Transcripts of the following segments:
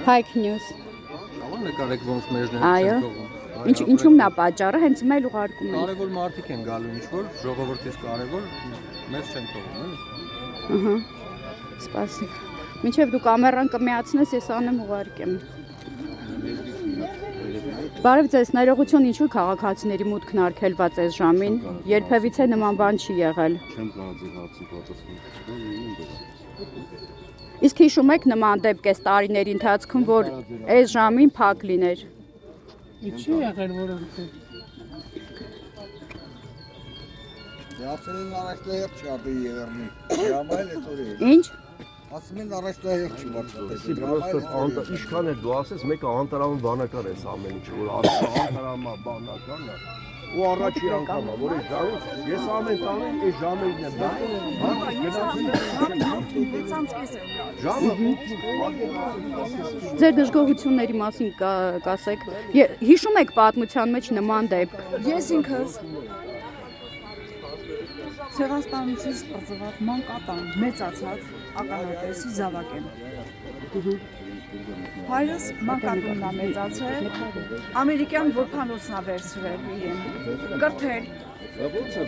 Pike News։ Շավան նկարեք ոնց մեջներ Այո։ Ինչու՞մն է պատճառը, հենց մեր ուղարկում են։ Կարևոր մարդիկ են գալու ինչ-որ, ժողովրդից կարևոր, մեզ չեն թողում, էլի։ Ահա։ Սպասի։ Մինչև դու կամերան կմիացնես, ես անեմ ուղարկեմ։ Բարև ձեզ, ներողություն, ինչու քաղաքացիների մուտքն արգելված այս ժամին, երբևիցե նման բան չի եղել։ Չեմ կարող հացի պատասխանել։ Իսկ հիշում եք նման դեպք այս տարիների ընթացքում, որ այս ժամին փակ լիներ։ Ինչի եղել որը Ասել առաջտահերթ չապի եղերնի, ժամայլ է տորի։ Ինչ։ Ասում են առաջտահերթ չի վարչապետի, Պրոստը ինչքան էր դու ասես, մեկը անտարավն բանակար ես ամեն ինչ, որ անտարավը բանականն է, ու առաջի անգամը, որ այս ժամին, ես ամեն տանը այս ժամերին եմ Ձեր դժգոհությունների մասին կասեք։ Հիշում եք պատմության մեջ նման դեպք։ Ես ինքս ցեղասպանությունից պրծված մանկատան մեծացած ականատեսի զավակ եմ։ Հայրս մանկատունն է մեծացել, ամերիկյան որբանոցն է վերցրել իրեն, կրթել,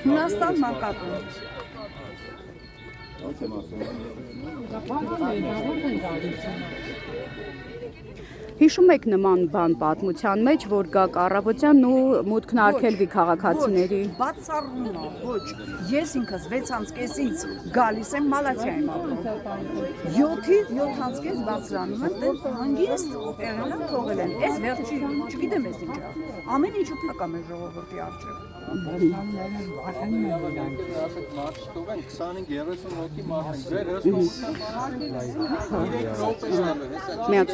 Հունաստան մանկատուն։ Հիշում եք նման բան պատմության մեջ, որ գա կառավարության ու մուտքն արգելվի քաղաքացիների։ Բացառում է, ոչ, ես ինքս 6:30-ից գալիս եմ Մալաթիայում ապրում։ 7-ից 7:30 բարձրանում եմ, դեռ հանգիստ եղել են թողել են։ Այս վերջի, չգիտեմ ես ինչ է։ Ամեն ինչը փակամ է ժողովրդի առջև։ Ասեք մարդ թողեն 25-30 հոգի մարդ ձեր հսկողության Մի հատ